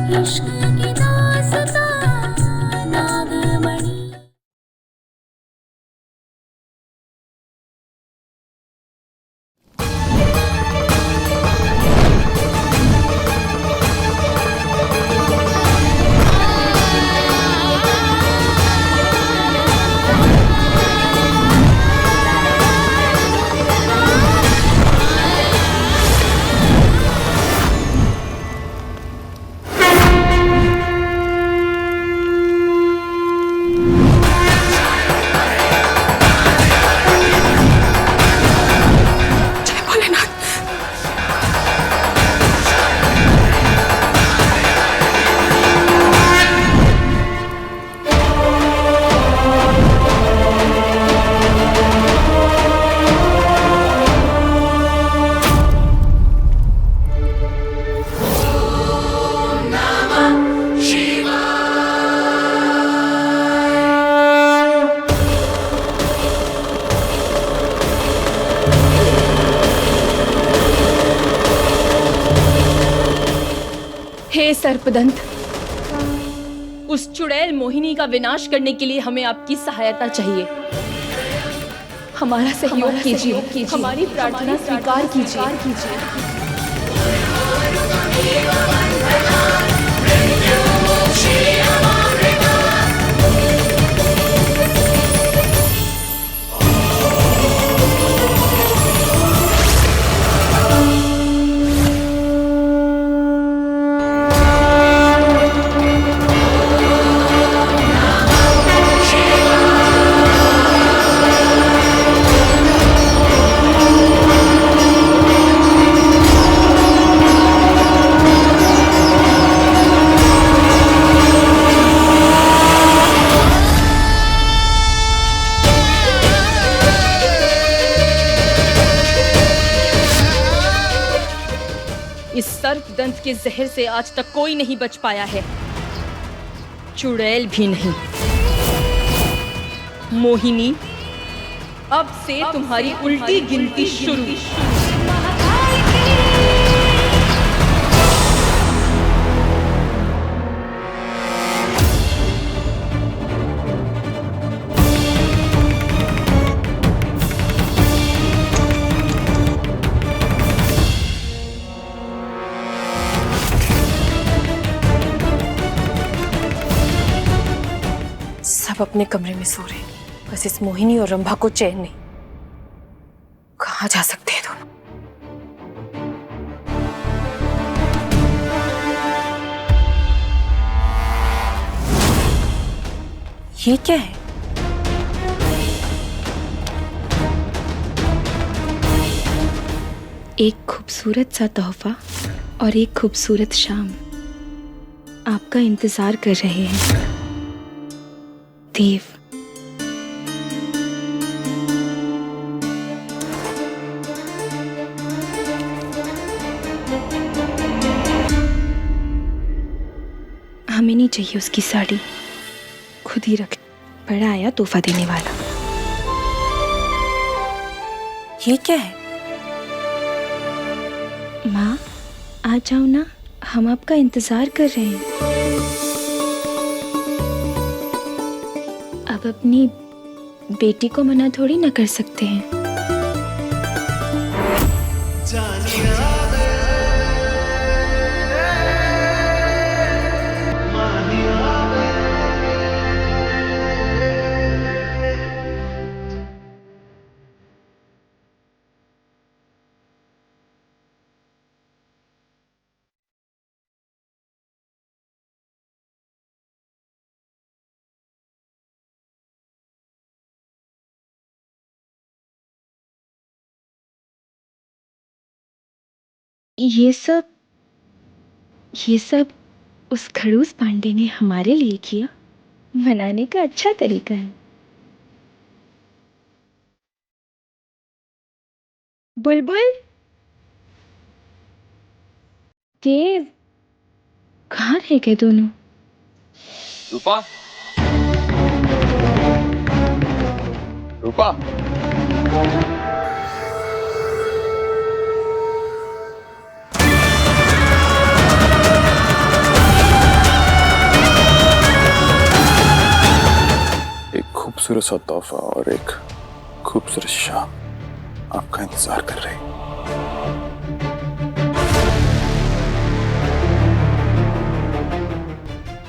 इश्क की दास्तां नागमणि। हे सर्पदंत, उस चुड़ैल मोहिनी का विनाश करने के लिए हमें आपकी सहायता चाहिए। हमारा सहयोग कीजिए, हमारी प्रार्थना स्वीकार कीजिए। इस सर्पदंत के जहर से आज तक कोई नहीं बच पाया है, चुड़ैल भी नहीं। मोहिनी, अब से तुम्हारी उल्टी गिनती शुरू। सब अपने कमरे में सो रहे, बस इस मोहिनी और रंभा को चैन नहीं। कहाँ जा सकते हैं दोनों? ये क्या है? एक खूबसूरत सा तोहफा और एक खूबसूरत शाम आपका इंतजार कर रहे हैं, देव। हमें नहीं चाहिए उसकी साड़ी, खुद ही रख। बड़ा आया तोहफा देने वाला। ये क्या है? माँ, आ जाओ ना, हम आपका इंतजार कर रहे हैं। अब अपनी बेटी को मना थोड़ी ना कर सकते हैं। ये सब उस खड़ूस पांडे ने हमारे लिए किया। मनाने का अच्छा तरीका है। बुलबुल, देव, कहाँ रह गए दोनों? रूपा, रूपा, खूबसूरत सा तोहफा और एक खूबसूरत शाम आपका इंतजार कर रही।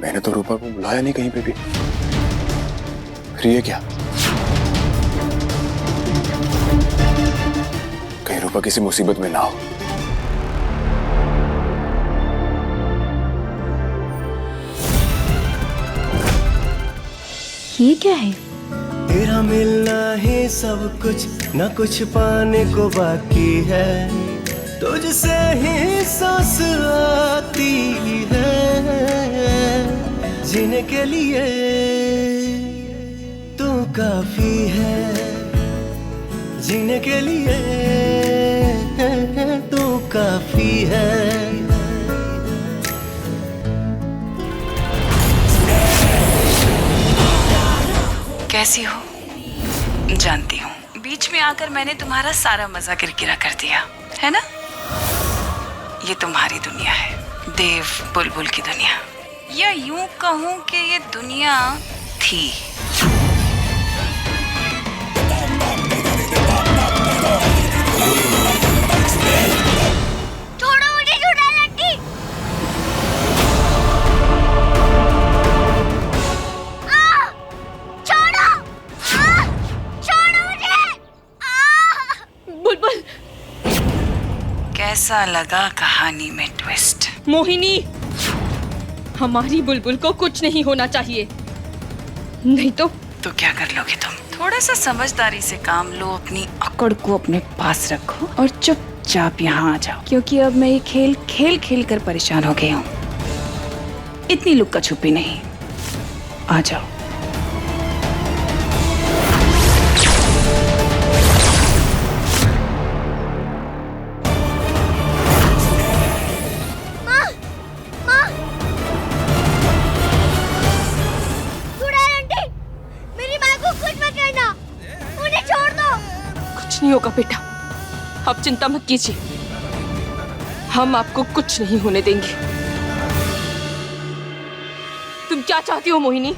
मैंने तो रूपा को बुलाया नहीं कहीं पे भी, फिर ये क्या? कहीं रूपा किसी मुसीबत में ना हो। ये क्या है? तेरा मिलना ही सब कुछ, न कुछ पाने को बाकी है। तुझसे ही सांस आती है, जीने के लिए तू काफी है। जीने के लिए तू काफी है। कैसी हो? जानती हूँ बीच में आकर मैंने तुम्हारा सारा मजा किरकिरा कर दिया है ना। ये तुम्हारी दुनिया है, देव बुलबुल की दुनिया, या यूं कहूँ कि ये दुनिया थी। छोड़ो मुझे चुड़ैल आंटी। छोड़ो मुझे। बुलबुल, कैसा लगा कहानी में ट्विस्ट? मोहिनी, हमारी बुलबुल को कुछ नहीं होना चाहिए, नहीं तो क्या कर लोगे तुम? थोड़ा सा समझदारी से काम लो, अपनी अकड़ को अपने पास रखो और चुपचाप यहाँ आ जाओ, क्योंकि अब मैं ये खेल खेल खेल कर परेशान हो गई हूँ। इतनी लुक्का छुपी नहीं, आ जाओ। नहीं होगा बेटा, आप चिंता मत कीजिए, हम आपको कुछ नहीं होने देंगे। तुम क्या चाहती हो मोहिनी?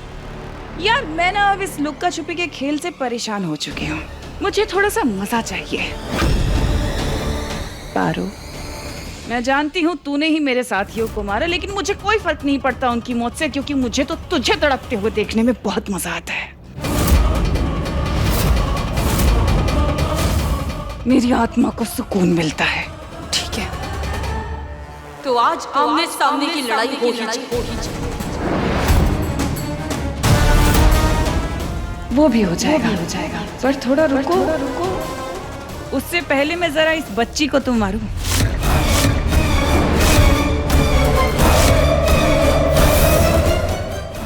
यार मैं ना अब इस लुक्का छुपी के खेल से परेशान हो चुकी हूँ, मुझे थोड़ा सा मजा चाहिए। पारो, मैं जानती हूँ तूने ही मेरे साथियों को मारा, लेकिन मुझे कोई फर्क नहीं पड़ता उनकी मौत से, क्योंकि मुझे तो तुझे तड़पते हुए देखने में बहुत मजा आता है। मेरी आत्मा को सुकून मिलता है। ठीक है, तो आज आमने सामने की लड़ाई हो ही जाए। वो भी हो जाएगा, पर थोड़ा रुको। उससे पहले मैं जरा इस बच्ची को तो मारूं।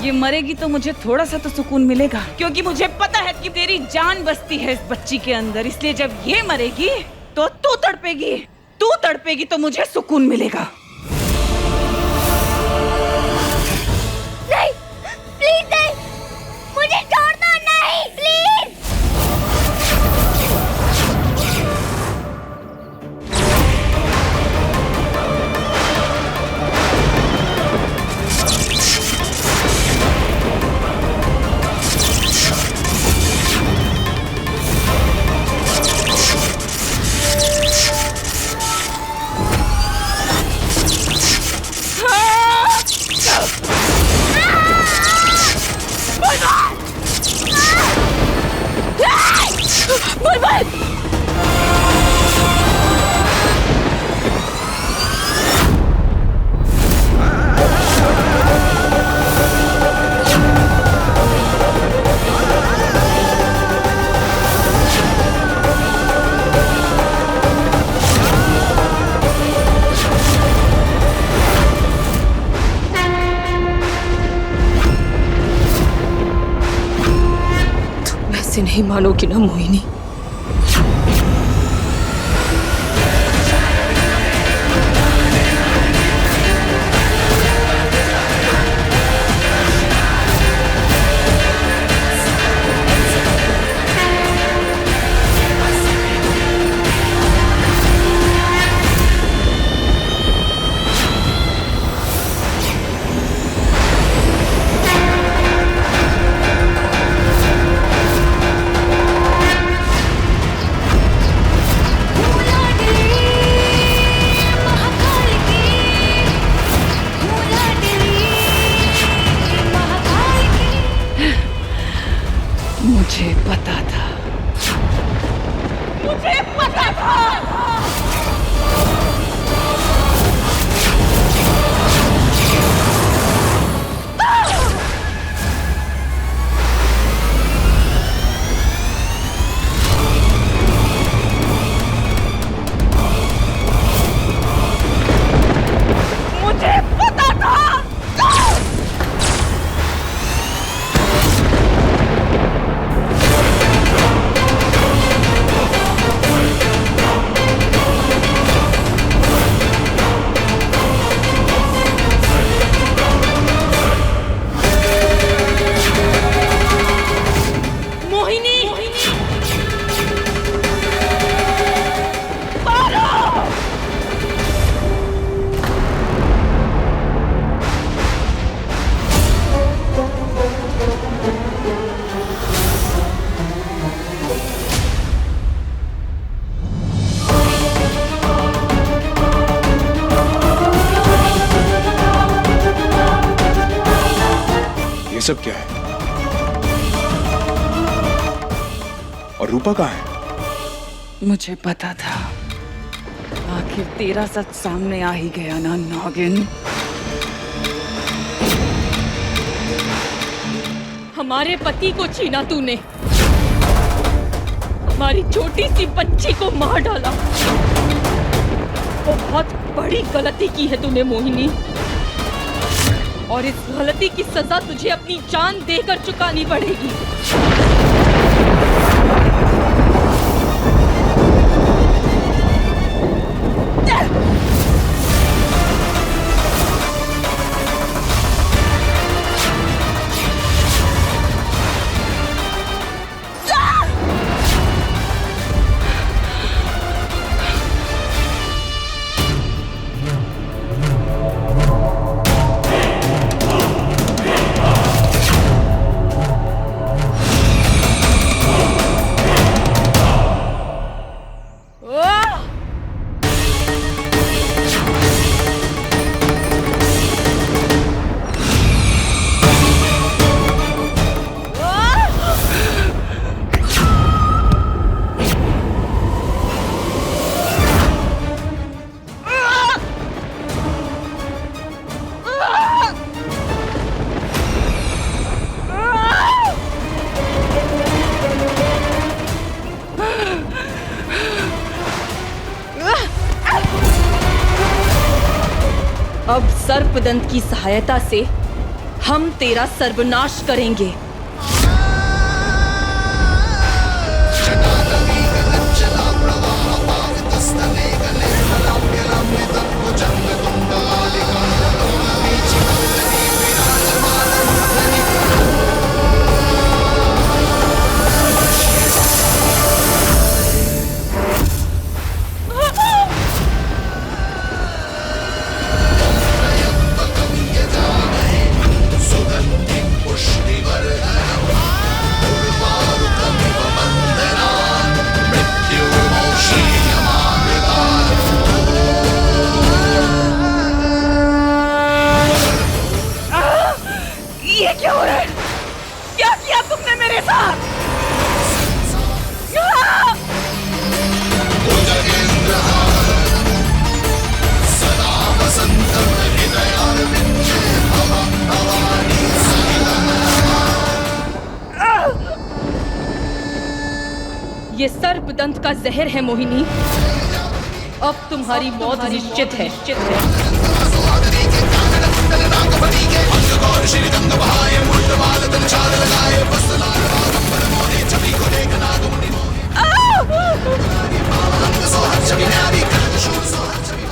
ये मरेगी तो मुझे थोड़ा सा तो सुकून मिलेगा, क्योंकि मुझे पता है कि तेरी जान बसती है इस बच्ची के अंदर, इसलिए जब ये मरेगी तो तू तड़पेगी तो मुझे सुकून मिलेगा। नहीं, प्लीज नहीं, मुझे छोड़ दो, नहीं प्लीज। ऐसे नहीं मानोगी ना मोहिनी। सब क्या है? और रूपा कहाँ है? मुझे पता था, आखिर तेरा सच सामने आ ही गया ना नागिन। हमारे पति को छीना तूने, हमारी छोटी सी बच्ची को मार डाला। बहुत बड़ी गलती की है तूने मोहिनी, और इस गलती की सजा तुझे अपनी जान देकर चुकानी पड़ेगी। अब सर्पदंत की सहायता से हम तेरा सर्वनाश करेंगे। ये क्या हो रहा है? क्या किया तुमने मेरे साथ? ये सर्पदंत का जहर है मोहिनी, अब तुम्हारी मौत निश्चित है।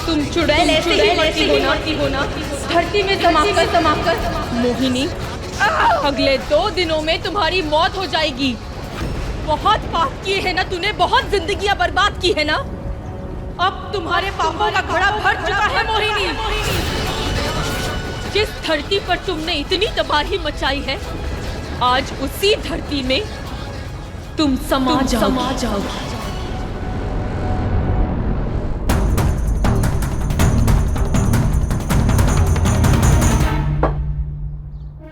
तुम चुड़ैल ऐसे ही मरती हो ना, धरती में समाकर मोहिनी, अगले 2 दिनों में तुम्हारी मौत हो जाएगी। बहुत पाप किए है ना तूने, बहुत जिंदगियां बर्बाद की है ना, अब तुम्हारे पापों का घड़ा भर चुका है मोहिनी। जिस धरती पर तुमने इतनी तबाही मचाई है, आज उसी धरती में तुम समा जाओगी।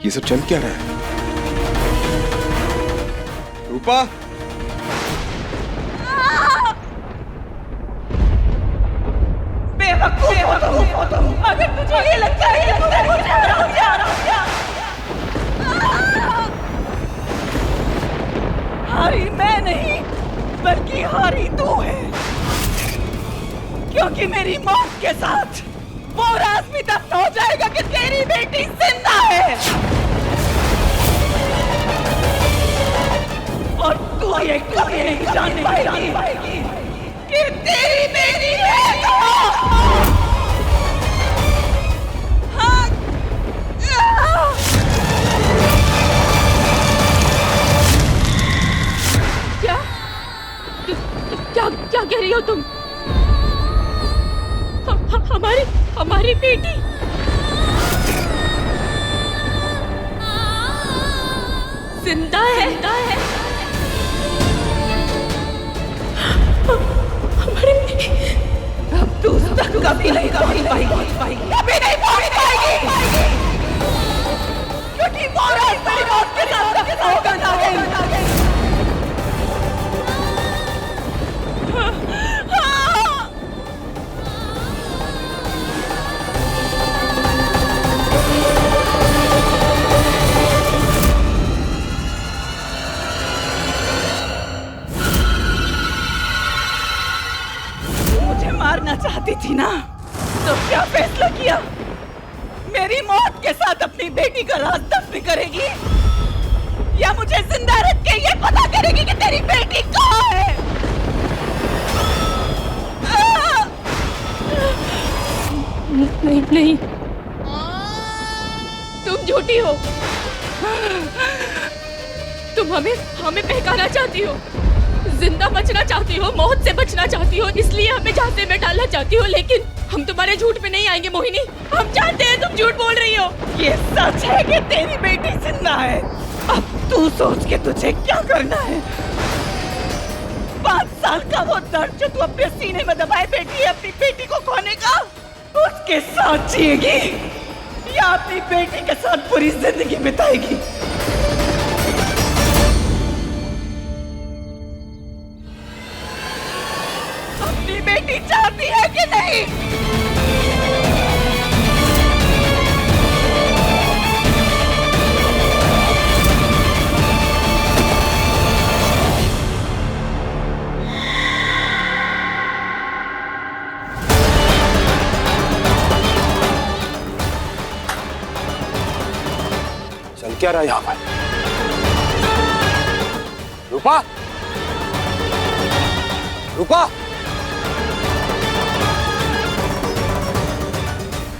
ये सब चल क्या रहा है? रूपा, अगर तुझे ये लगता है कि मुझे हारी मैं नहीं, बल्कि हारी तू है, क्योंकि मेरी मौत के साथ वो राज भी दफ्न हो जाएगा कि तेरी बेटी जिंदा है, और तू ये कभी नहीं जान पाएगी कि तेरी बेटी है क्या कह रही हो तुम? हमारी बेटी जिंदा है। हमारी बेटी अब तू कभी नहीं पहुंच पाएगी, क्योंकि वो रास्ता हमारी बेटी का राज दफन करेगी या मुझे जिंदा रख के ये पता करेगी कि तेरी बेटी कहाँ है? नहीं नहीं, तुम झूठी हो। तुम हमें बहकाना चाहती हो, जिंदा बचना चाहती हो, मौत से बचना चाहती हो, इसलिए हमें झांसे में डालना चाहती हो। लेकिन हम तुम्हारे झूठ में नहीं आएंगे मोहिनी। हम जानते हैं तुम झूठ बोल रही हो। ये सच है कि तेरी बेटी जिंदा है। अब तू सोच के तुझे क्या करना है। 5 साल का वो दर्द जो तू अपने सीने में दबाए बैठी है अपनी बेटी को खोने का, उसके साथ जिएगी या अपनी बेटी के साथ पूरी जिंदगी बिताएगी? अपनी बेटी चाहती है कि नहीं? चल क्या रहा यहाँ पर? रूपा, रूपा,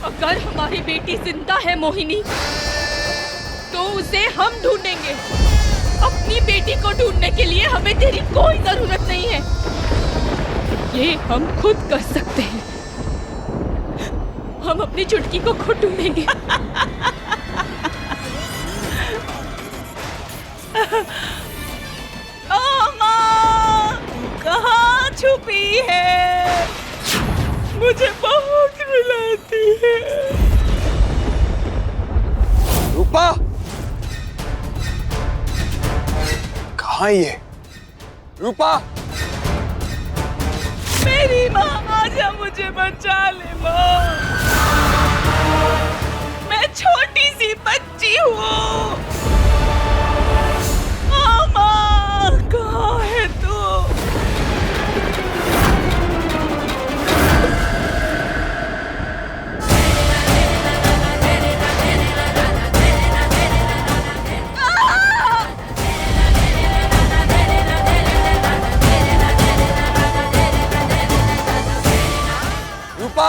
अगर हमारी बेटी जिंदा है मोहिनी, तो उसे हम ढूंढेंगे। अपनी बेटी को ढूंढने के लिए हमें तेरी कोई जरूरत नहीं है। ये हम खुद कर सकते हैं। हम अपनी चुटकी को खुद ढूंढेंगे। कहाँ छुपी है? मुझे बहुत रुलाती है। रूपा, कहाँ है ये? रूपा, मेरी माँ, आजा मुझे बचा ले माँ। मैं छोटी सी बच्ची हूँ। माँ, कहाँ है तू? रूपा,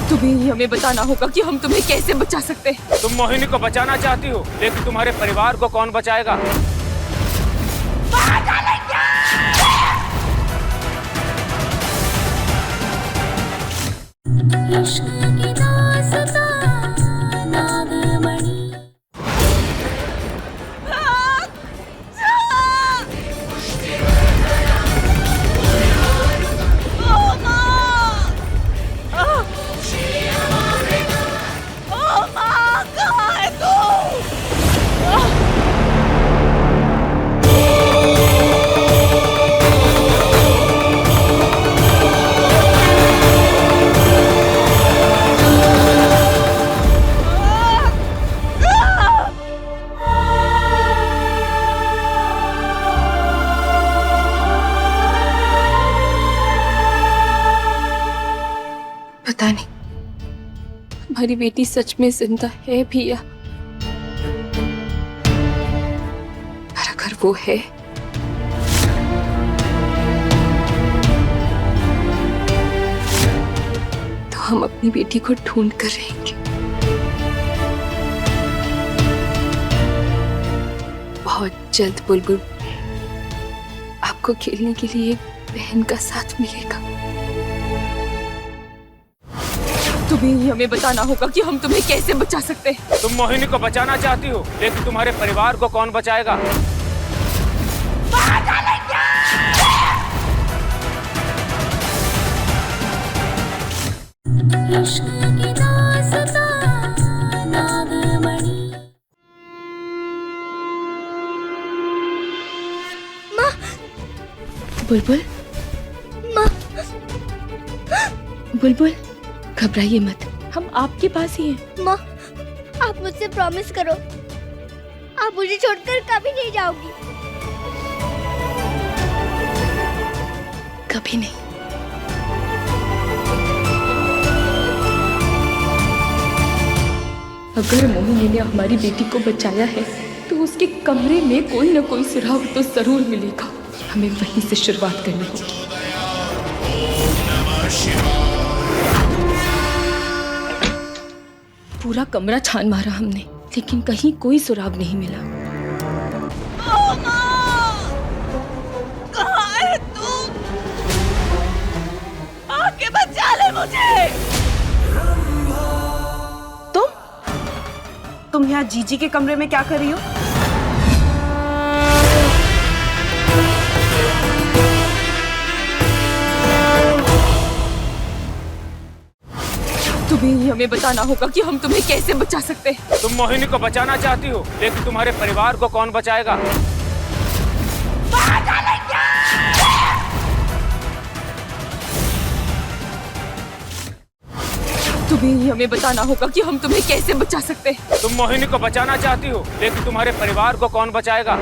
तुम्हें ही हमें बताना होगा कि हम तुम्हें कैसे बचा सकते हैं। तुम मोहिनी को बचाना चाहती हो, लेकिन तुम्हारे परिवार को कौन बचाएगा? पता नहीं हमारी बेटी सच में जिंदा है भी या, पर अगर वो है तो हम अपनी बेटी को ढूंढ कर रहेंगे। बहुत जल्द बुलबुल आपको खेलने के लिए एक बहन का साथ मिलेगा। तुम्हें ही हमें बताना होगा कि हम तुम्हें कैसे बचा सकते हैं। तुम मोहिनी को बचाना चाहती हो, लेकिन तुम्हारे परिवार को कौन बचाएगा? बुलबुल, बुलबुल घबराइए मत, हम आपके पास ही हैं। माँ, आप मुझसे प्रॉमिस करो, आप मुझे छोड़कर कभी नहीं जाओगी। कभी नहीं। अगर मोहिनी ने हमारी बेटी को बचाया है तो उसके कमरे में कोई ना कोई सुराग तो जरूर मिलेगा। हमें वहीं से शुरुआत करनी होगी। पूरा कमरा छान मारा हमने, लेकिन कहीं कोई सुराग नहीं मिला। कहाँ है तू? आके बचा ले मुझे। तुम यहाँ जीजी के कमरे में क्या कर रही हो? तुम्हें ही हमें बताना होगा कि हम तुम्हें कैसे बचा सकते हैं। तुम मोहिनी को बचाना चाहती हो, लेकिन तुम्हारे परिवार को कौन बचाएगा? तुम्हें ही हमें बताना होगा कि हम तुम्हें कैसे बचा सकते हैं। तुम मोहिनी को बचाना चाहती हो, लेकिन तुम्हारे परिवार को कौन बचाएगा?